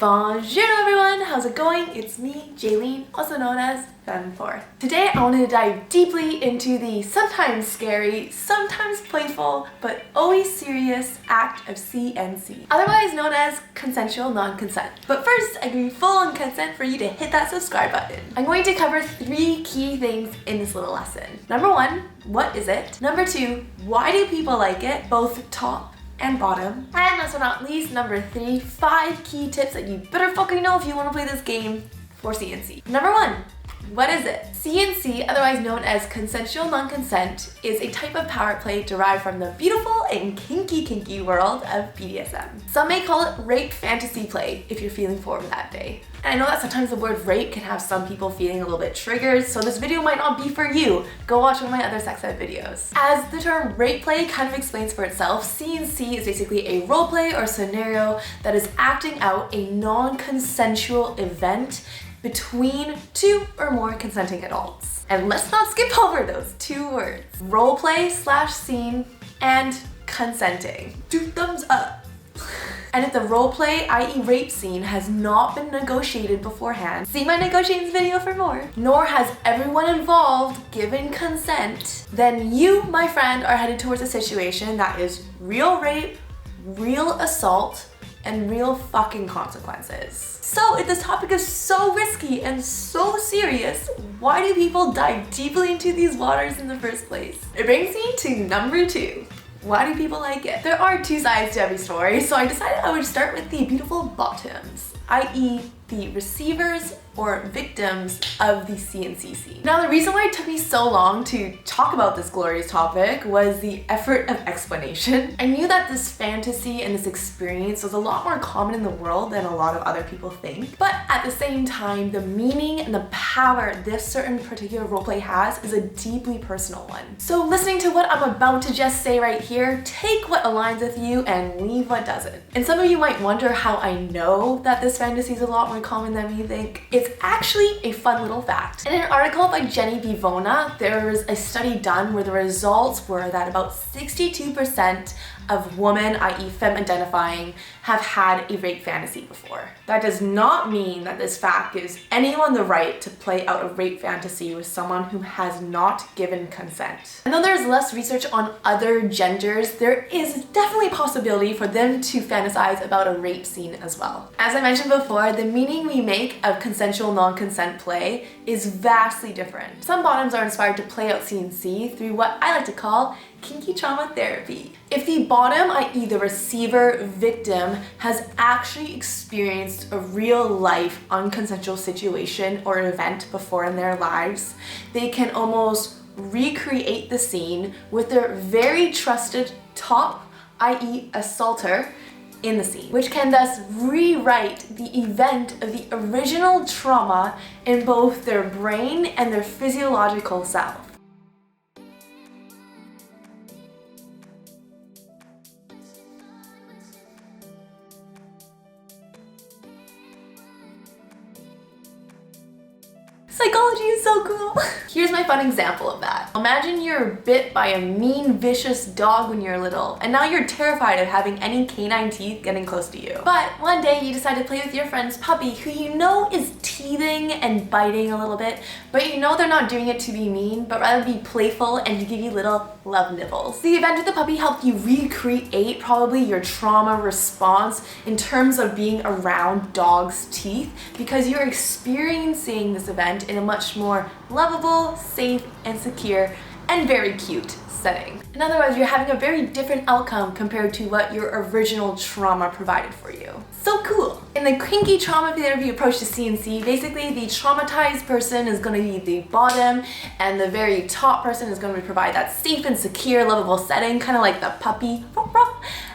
Bonjour everyone, how's it going? It's me, Jaylene, also known as Femme4. Today I wanted to dive deeply into the sometimes scary, sometimes playful, but always serious act of CNC, otherwise known as consensual non-consent. But first, I give you full consent for you to hit that subscribe button. I'm going to cover 3 key things in this little lesson. Number 1, what is it? Number 2, why do people like it, both top and bottom? And last but not least, number 3, 5 key tips that you better fucking know if you want to play this game for CNC. Number 1, what is it? CNC, otherwise known as consensual non-consent, is a type of power play derived from the beautiful and kinky world of BDSM. Some may call it rape fantasy play if you're feeling forward that day. And I know that sometimes the word rape can have some people feeling a little bit triggered, so this video might not be for you. Go watch one of my other sex ed videos. As the term rape play kind of explains for itself, CNC is basically a role play or scenario that is acting out a non-consensual event between 2 or more consenting adults. And let's not skip over those 2 words. Role play / scene and consenting. 2 thumbs up. And if the role play, i.e. rape scene, has not been negotiated beforehand, see my negotiations video for more, nor has everyone involved given consent, then you, my friend, are headed towards a situation that is real rape, real assault, and real fucking consequences. So if this topic is so risky and so serious, why do people dive deeply into these waters in the first place? It brings me to number 2. Why do people like it? There are 2 sides to every story, so I decided I would start with the beautiful bottoms, i.e. the receivers or victims of the CNC scene. Now, the reason why it took me so long to talk about this glorious topic was the effort of explanation. I knew that this fantasy and this experience was a lot more common in the world than a lot of other people think, but at the same time, the meaning and the power this certain particular roleplay has is a deeply personal one. So listening to what I'm about to just say right here, take what aligns with you and leave what doesn't. And some of you might wonder how I know that this fantasy is a lot more common than we think. It's actually a fun little fact. In an article by Bivona, there was a study done where the results were that about 62% of women, i.e. femme identifying, have had a rape fantasy before. That does not mean that this fact gives anyone the right to play out a rape fantasy with someone who has not given consent. And though there's less research on other genders, there is definitely a possibility for them to fantasize about a rape scene as well. As I mentioned before, the meaning we make of consensual non-consent play is vastly different. Some bottoms are inspired to play out CNC through what I like to call kinky trauma therapy. If the bottom, i.e. the receiver victim, has actually experienced a real life unconsensual situation or event before in their lives, they can almost recreate the scene with their very trusted top, i.e. assaulter, in the scene, which can thus rewrite the event of the original trauma in both their brain and their physiological self. Psychology is so cool. Here's my fun example of that. Imagine you're bit by a mean, vicious dog when you're little, and now you're terrified of having any canine teeth getting close to you. But one day you decide to play with your friend's puppy, who you know is teething and biting a little bit, but you know they're not doing it to be mean, but rather be playful and to give you little love nibbles. The event with the puppy helped you recreate probably your trauma response in terms of being around dogs' teeth, because you're experiencing this event in a much more lovable, safe, and secure, and very cute setting. In other words, you're having a very different outcome compared to what your original trauma provided for you. So cool. In the kinky trauma therapy approach to CNC, basically the traumatized person is going to be the bottom, and the very top person is going to provide that safe and secure, lovable setting, kind of like the puppy.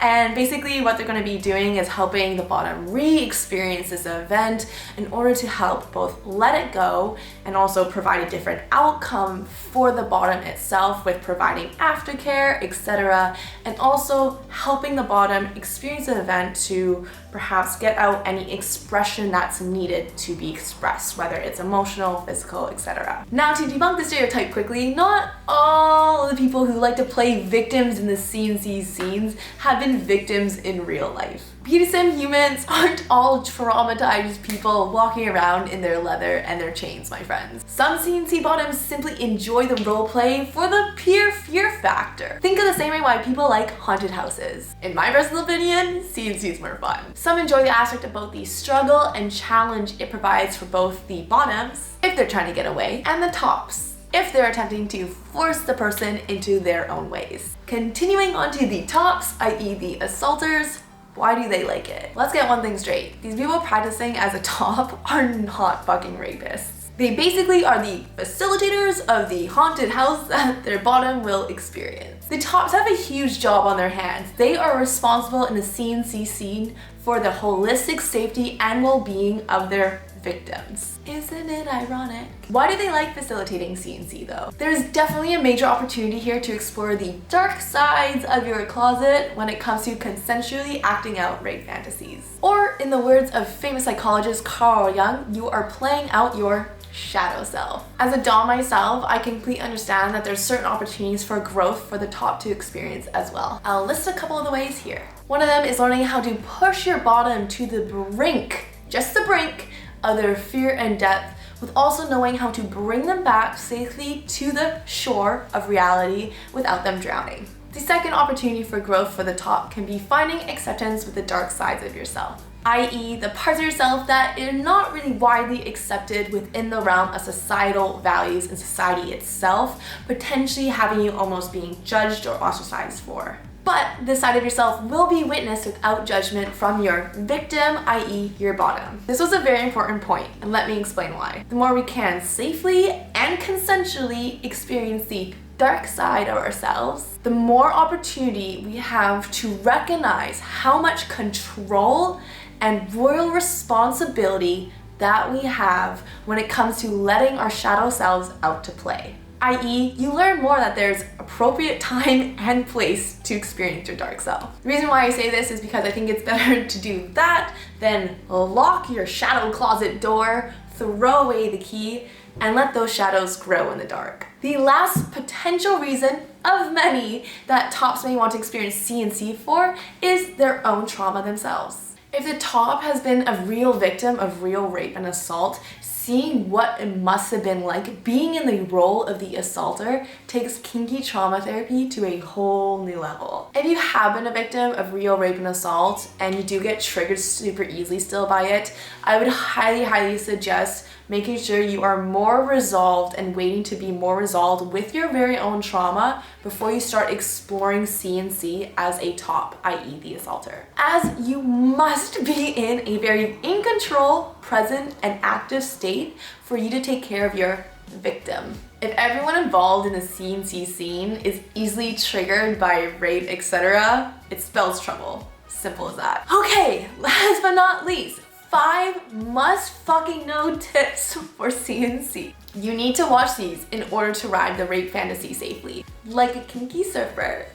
And basically what they're going to be doing is helping the bottom re-experience this event in order to help both let it go and also provide a different outcome for the bottom itself with providing aftercare, etc. And also helping the bottom experience the event to perhaps get out any expression that's needed to be expressed, whether it's emotional, physical, etc. Now, to debunk the stereotype quickly, not all of the people who like to play victims in the CNC scene brains have been victims in real life. BDSM humans aren't all traumatized people walking around in their leather and their chains, my friends. Some CNC bottoms simply enjoy the roleplay for the pure fear factor. Think of the same way why people like haunted houses. In my personal opinion, CNC is more fun. Some enjoy the aspect of both the struggle and challenge it provides for both the bottoms, if they're trying to get away, and the tops, if they're attempting to force the person into their own ways. Continuing on to the tops, i.e. the assaulters, why do they like it? Let's get one thing straight. These people practicing as a top are not fucking rapists. They basically are the facilitators of the haunted house that their bottom will experience. The tops have a huge job on their hands. They are responsible in the CNC scene for the holistic safety and well-being of their victims. Isn't it ironic? Why do they like facilitating CNC though? There's definitely a major opportunity here to explore the dark sides of your closet when it comes to consensually acting out rape fantasies. Or in the words of famous psychologist Carl Jung, you are playing out your shadow self. As a dom myself, I completely understand that there's certain opportunities for growth for the top to experience as well. I'll list a couple of the ways here. One of them is learning how to push your bottom to the brink, just the brink, of their fear and depth, with also knowing how to bring them back safely to the shore of reality without them drowning. The second opportunity for growth for the top can be finding acceptance with the dark sides of yourself, i.e. the parts of yourself that are not really widely accepted within the realm of societal values and society itself, potentially having you almost being judged or ostracized for. But this side of yourself will be witnessed without judgment from your victim, i.e. your bottom. This was a very important point, and let me explain why. The more we can safely and consensually experience the dark side of ourselves, the more opportunity we have to recognize how much control and royal responsibility that we have when it comes to letting our shadow selves out to play. i.e. you learn more that there's appropriate time and place to experience your dark self. The reason why I say this is because I think it's better to do that than lock your shadow closet door, throw away the key, and let those shadows grow in the dark. The last potential reason of many that tops may want to experience CNC for is their own trauma themselves. If the top has been a real victim of real rape and assault, seeing what it must have been like being in the role of the assaulter takes kinky trauma therapy to a whole new level. If you have been a victim of real rape and assault and you do get triggered super easily still by it, I would highly suggest making sure you are more resolved and waiting to be more resolved with your very own trauma before you start exploring CNC as a top, i.e. the assaulter. As you must be in a very in control, present, and active state for you to take care of your victim. If everyone involved in the CNC scene is easily triggered by rape, etc., it spells trouble. Simple as that. Okay, last but not least, 5 must fucking know tips for CNC. You need to watch these in order to ride the rape fantasy safely, like a kinky surfer.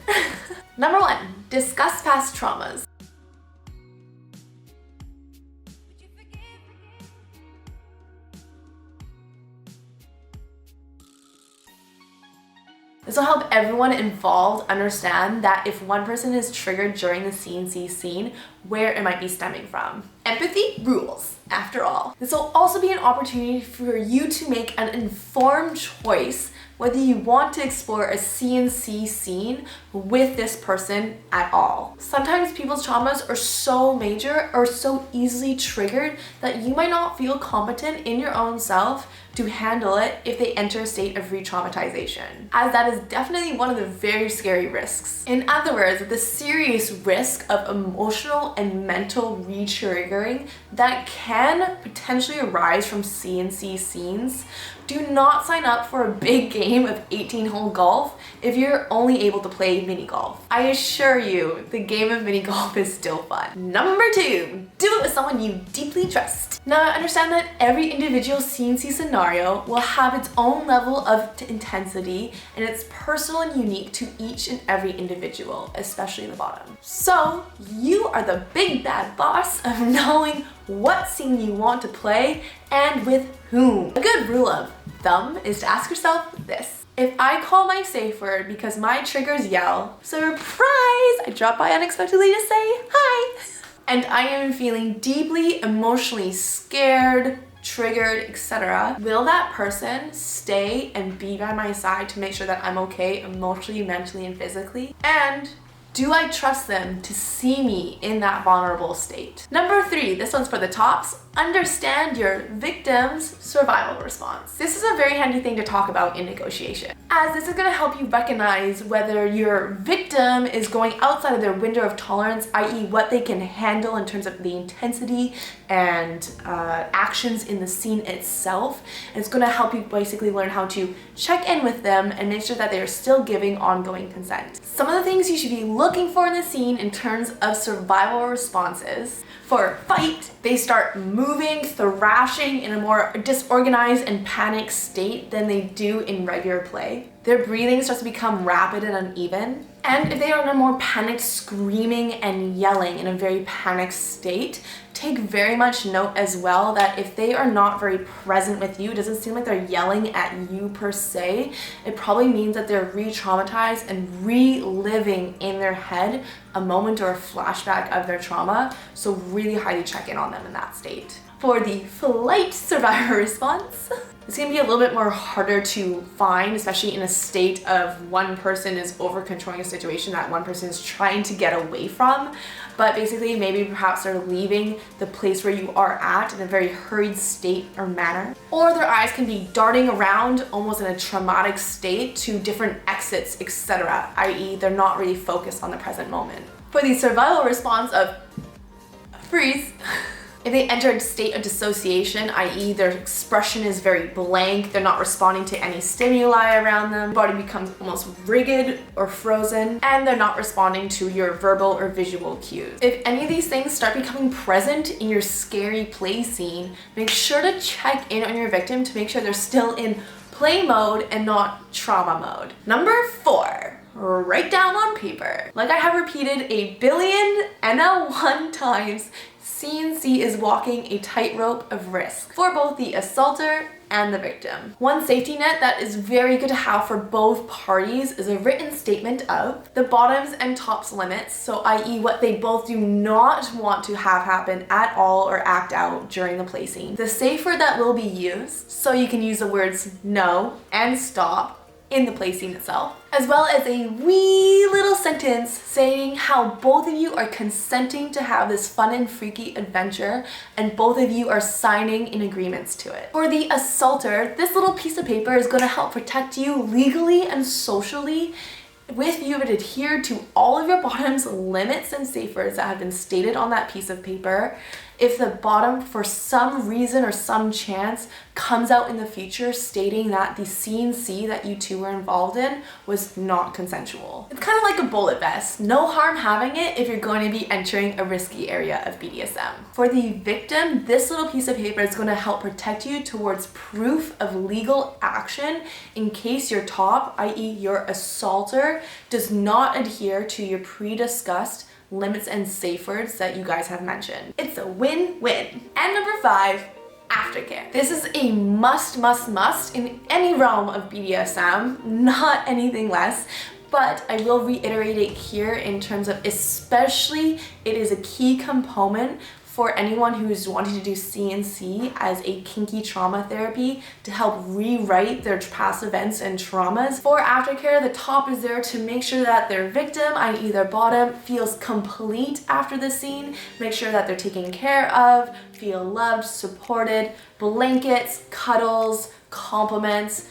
Number 1, discuss past traumas. This will help everyone involved understand that if one person is triggered during the CNC scene, where it might be stemming from. Empathy rules, after all. This will also be an opportunity for you to make an informed choice whether you want to explore a CNC scene with this person at all. Sometimes people's traumas are so major or so easily triggered that you might not feel competent in your own self to handle it if they enter a state of re-traumatization, as that is definitely one of the very scary risks. In other words, the serious risk of emotional and mental re-triggering that can potentially arise from CNC scenes. Do not sign up for a big game of 18-hole golf if you're only able to play mini golf. I assure you, the game of mini golf is still fun. Number 2, do it with someone you deeply trust. Now, I understand that every individual CNC scenario will have its own level of intensity, and it's personal and unique to each and every individual, especially the bottom. So, you are the big bad boss of knowing what scene you want to play and with whom. A good rule of thumb is to ask yourself this: if I call my safe word because my triggers yell, surprise, I dropped by unexpectedly to say hi. And I am feeling deeply emotionally scared, triggered, etc. Will that person stay and be by my side to make sure that I'm okay emotionally, mentally, and physically? And do I trust them to see me in that vulnerable state? Number 3, this one's for the tops. Understand your victim's survival response. This is a very handy thing to talk about in negotiation, as this is going to help you recognize whether your victim is going outside of their window of tolerance, i.e. what they can handle in terms of the intensity and actions in the scene itself. And it's going to help you basically learn how to check in with them and make sure that they are still giving ongoing consent. Some of the things you should be looking for in the scene in terms of survival responses. For fight, they start moving, thrashing in a more disorganized and panicked state than they do in regular play. Their breathing starts to become rapid and uneven. And if they are in a more panicked screaming and yelling in a very panicked state, take very much note as well that if they are not very present with you, it doesn't seem like they're yelling at you per se, it probably means that they're re-traumatized and reliving in their head a moment or a flashback of their trauma. So really highly check in on them in that state. For the flight survivor response, it's going to be a little bit more harder to find, especially in a state of one person is over controlling a situation that one person is trying to get away from. But basically, maybe perhaps they're leaving the place where you are at in a very hurried state or manner. Or their eyes can be darting around almost in a traumatic state to different exits, etc., i.e. they're not really focused on the present moment. For the survival response of freeze, if they enter a state of dissociation, i.e. their expression is very blank, they're not responding to any stimuli around them, body becomes almost rigid or frozen, and they're not responding to your verbal or visual cues. If any of these things start becoming present in your scary play scene, make sure to check in on your victim to make sure they're still in play mode and not trauma mode. Number 4. Write down on paper. Like I have repeated 1,000,000,001 times, CNC is walking a tightrope of risk for both the assaulter and the victim. One safety net that is very good to have for both parties is a written statement of the bottoms and tops limits, so i.e. what they both do not want to have happen at all or act out during the play scene. The safe word that will be used, so you can use the words no and stop in the play scene itself, as well as a wee little sentence saying how both of you are consenting to have this fun and freaky adventure and both of you are signing in agreements to it. For the assaulter, this little piece of paper is going to help protect you legally and socially with you to adhere to all of your bottom's limits and safe words that have been stated on that piece of paper. If the bottom, for some reason or some chance, comes out in the future stating that the CNC that you two were involved in was not consensual. It's kind of like a bullet vest. No harm having it if you're going to be entering a risky area of BDSM. For the victim, this little piece of paper is going to help protect you towards proof of legal action in case your top, i.e. your assaulter, does not adhere to your pre-discussed limits and safe words that you guys have mentioned. It's a win-win. And number 5, aftercare. This is a must in any realm of BDSM, not anything less. But I will reiterate it here in terms of especially it is a key component for anyone who's wanting to do CNC as a kinky trauma therapy to help rewrite their past events and traumas. For aftercare, the top is there to make sure that their victim, i.e. their bottom, feels complete after the scene, make sure that they're taken care of, feel loved, supported, blankets, cuddles, compliments,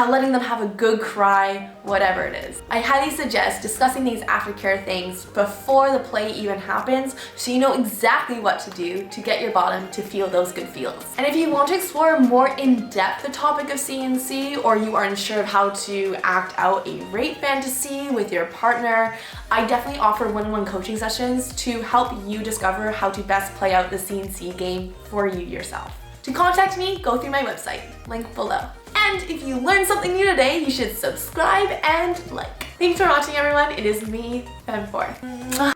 letting them have a good cry, whatever it is. I highly suggest discussing these aftercare things before the play even happens so you know exactly what to do to get your bottom to feel those good feels. And if you want to explore more in depth the topic of CNC, or you are unsure of how to act out a rape fantasy with your partner, I definitely offer one-on-one coaching sessions to help you discover how to best play out the CNC game for you yourself. To contact me, go through my website, link below. And if you learned something new today, you should subscribe and like. Thanks for watching, everyone. It is me, Fem4.